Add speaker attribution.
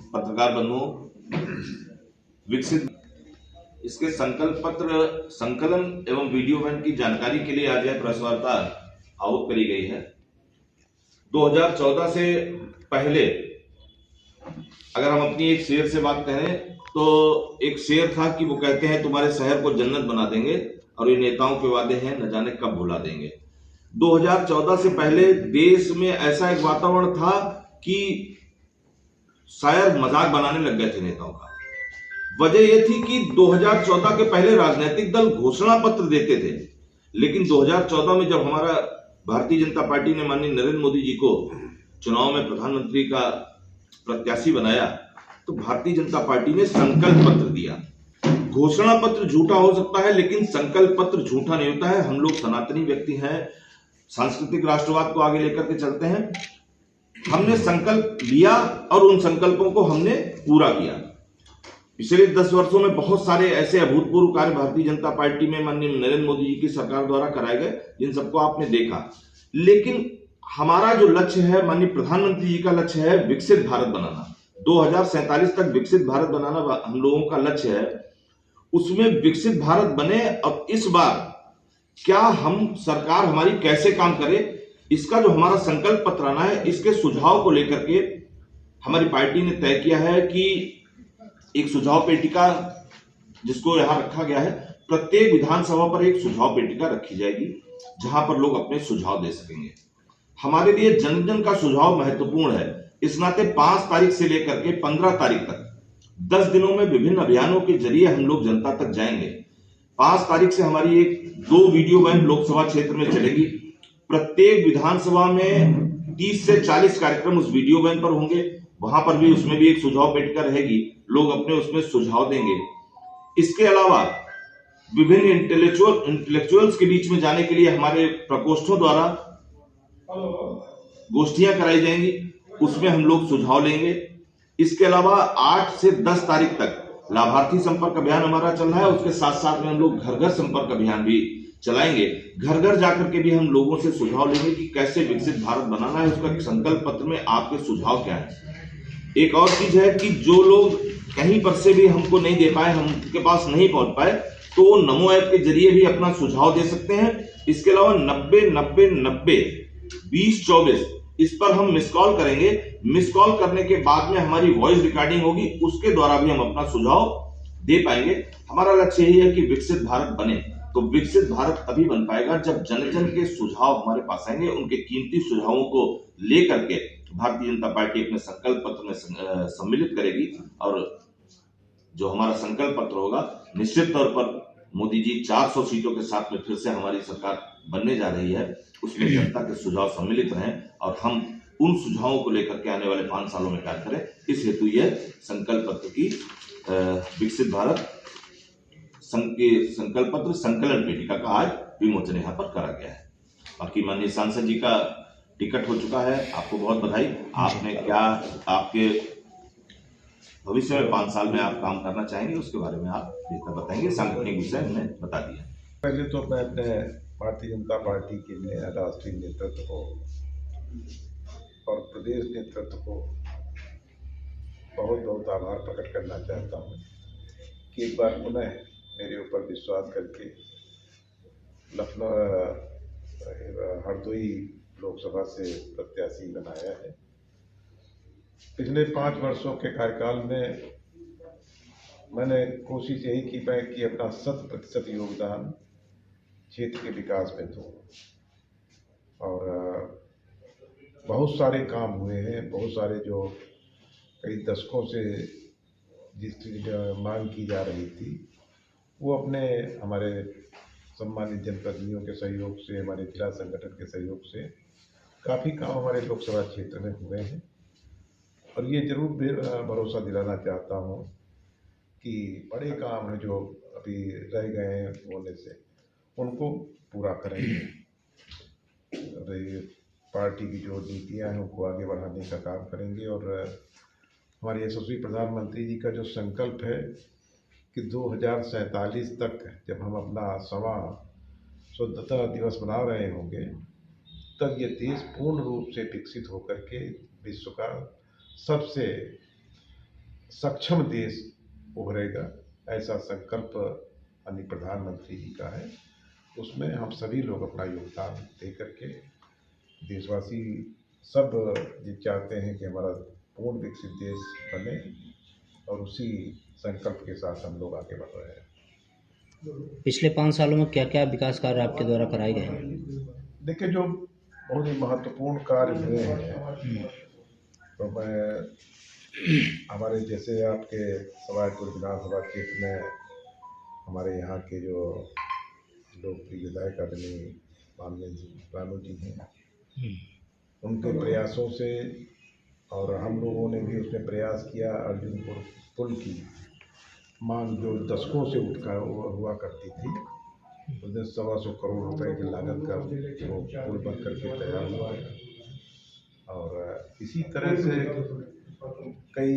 Speaker 1: पत्रकार बंधुओं, विकसित इसके संकल्प पत्र संकलन एवं वीडियो वैन की जानकारी के लिए आज यह प्रेस वार्ता आहूत करी गई है। 2014 से पहले अगर हम अपनी एक शेर से बात करें तो एक शेर था कि वो कहते हैं तुम्हारे शहर को जन्नत बना देंगे और ये नेताओं के वादे हैं न जाने कब भुला देंगे। 2014 से पहले देश में ऐसा एक वातावरण था कि शायद मजाक बनाने लग गए थे नेताओं का। वजह यह थी कि 2014 के पहले राजनीतिक दल घोषणा पत्र देते थे, लेकिन 2014 में जब हमारा भारतीय जनता पार्टी ने माननीय नरेंद्र मोदी जी को चुनाव में प्रधानमंत्री का प्रत्याशी बनाया तो भारतीय जनता पार्टी ने संकल्प पत्र दिया। घोषणा पत्र झूठा हो सकता है लेकिन संकल्प पत्र झूठा नहीं होता है। हम लोग सनातनी व्यक्ति हैं, सांस्कृतिक राष्ट्रवाद को आगे लेकर के चलते हैं। हमने संकल्प लिया और उन संकल्पों को हमने पूरा किया। पिछले 10 वर्षों में बहुत सारे ऐसे अभूतपूर्व कार्य भारतीय जनता पार्टी में माननीय नरेंद्र मोदी जी की सरकार द्वारा कराए गए, जिन सबको आपने देखा। लेकिन हमारा जो लक्ष्य है, माननीय प्रधानमंत्री जी का लक्ष्य है विकसित भारत बनाना। 2047 तक विकसित भारत बनाना हम लोगों का लक्ष्य है। उसमें विकसित भारत बने और इस बार क्या हम सरकार हमारी कैसे काम करे, इसका जो हमारा संकल्प पत्र आना है, इसके सुझाव को लेकर के हमारी पार्टी ने तय किया है कि एक सुझाव पेटिका जिसको यहां रखा गया है, प्रत्येक विधानसभा पर एक सुझाव पेटिका रखी जाएगी जहां पर लोग अपने सुझाव दे सकेंगे। हमारे लिए जन जन का सुझाव महत्वपूर्ण है। इस नाते 5 तारीख से लेकर के 15 तारीख तक 10 दिनों में विभिन्न अभियानों के जरिए हम लोग जनता तक जाएंगे। 5 तारीख से हमारी 2 वीडियो वैन लोकसभा क्षेत्र में चलेगी। प्रत्येक विधानसभा में 30 से 40 कार्यक्रम उस वीडियो वैन पर होंगे। वहां पर भी उसमें भी एक सुझाव पेटिका रहेगी, लोग अपने उसमें सुझाव देंगे। इसके अलावा विभिन्न इंटेलेक्चुअल्स के बीच में जाने के लिए हमारे प्रकोष्ठों द्वारा गोष्ठियां कराई जाएंगी, उसमें हम लोग सुझाव लेंगे। इसके अलावा 8 से 10 तारीख तक लाभार्थी संपर्क अभियान हमारा चल रहा है। उसके साथ साथ में हम लोग घर घर संपर्क अभियान भी चलाएंगे। घर घर जाकर के भी हम लोगों से सुझाव लेंगे कि कैसे विकसित भारत बनाना है, उसका संकल्प पत्र में आपके सुझाव क्या है। एक और चीज है कि जो लोग कहीं पर से भी हमको नहीं दे पाए, हमके पास नहीं पहुंच पाए, तो वो नमो ऐप के जरिए भी अपना सुझाव दे सकते हैं। इसके अलावा 90-90-90-20-24 इस पर हम मिस कॉल करेंगे। मिस कॉल करने के बाद में हमारी वॉइस रिकॉर्डिंग होगी, उसके द्वारा भी हम अपना सुझाव दे पाएंगे। हमारा लक्ष्य यही है कि विकसित भारत बने। तो विकसित भारत अभी बन पाएगा जब जन जन के सुझाव हमारे पास आएंगे। उनके कीमती सुझावों को लेकर के भारतीय जनता पार्टी अपने संकल्प पत्र में सम्मिलित करेगी और जो हमारा संकल्प पत्र होगा, निश्चित तौर पर मोदी जी 400 सीटों के साथ में फिर से हमारी सरकार बनने जा रही है। उसमें जनता के सुझाव सम्मिलित रहें और हम उन सुझावों को लेकर के आने वाले 5 सालों में कार्य करें। इस हेतु यह संकल्प पत्र की विकसित भारत संकल्प पत्र संकलन पेटिका का आज विमोचन यहाँ पर करा गया है। बाकी माननीय सांसद जी का टिकट हो चुका है, आपको बहुत बधाई। आपने क्या आपके भविष्य में 5 साल में आप काम करना चाहेंगे, उसके बारे में आप बेहतर बताएंगे। सांगठनिक विषय हमने बता दिया।
Speaker 2: पहले तो मैं अपने भारतीय जनता पार्टी के राष्ट्रीय नेतृत्व को और प्रदेश नेतृत्व को बहुत बहुत आभार प्रकट करना चाहता हूँ कि एक बार पुनः मेरे ऊपर विश्वास करके लखनऊ हरदोई लोकसभा से प्रत्याशी बनाया है। पिछले 5 वर्षों के कार्यकाल में मैंने कोशिश यही की कि अपना 100% योगदान क्षेत्र के विकास में दूँ और बहुत सारे काम हुए हैं। बहुत सारे जो कई दशकों से जिसकी मांग की जा रही थी, वो अपने हमारे सम्मानित जनप्रतिनिधियों के सहयोग से, हमारे जिला संगठन के सहयोग से काफ़ी काम हमारे लोकसभा क्षेत्र में हुए हैं। और ये जरूर भरोसा दिलाना चाहता हूँ कि बड़े काम हैं जो अभी रह गए हैं होने से, उनको पूरा करेंगे। और ये पार्टी की जो नीतियाँ हैं उनको आगे बढ़ाने का काम करेंगे। और हमारे यशस्वी प्रधानमंत्री जी का जो संकल्प है कि 2047 तक जब हम अपना 100वां स्वतंत्रता दिवस मना रहे होंगे, तब ये देश पूर्ण रूप से विकसित होकर के विश्व का सबसे सक्षम देश उभरेगा, ऐसा संकल्प माननीय प्रधानमंत्री जी का है। उसमें हम सभी लोग अपना योगदान दे करके, देशवासी सब ये चाहते हैं कि हमारा पूर्ण विकसित देश बने, और उसी संकल्प के साथ हम लोग आगे बढ़ रहे हैं।
Speaker 3: पिछले 5 सालों में क्या क्या विकास कार्य आपके द्वारा कराए गए हैं?
Speaker 2: देखिए, जो बहुत ही महत्वपूर्ण कार्य हुए हैं, तो मैं हमारे जैसे आपके सवाईपुर विधानसभा क्षेत्र में हमारे यहाँ के जो लोकप्रिय विधायक आदरणीय माननीय जी रानू जी हैं, उनके प्रयासों से, और हम लोगों ने भी उसमें प्रयास किया। अर्जुनपुर पुल की मांग जो दशकों से हुआ करती थी, उसमें 125 करोड़ रुपए की लागत का वो पुल बन करके तैयार हुआ है। और इसी तरह से कई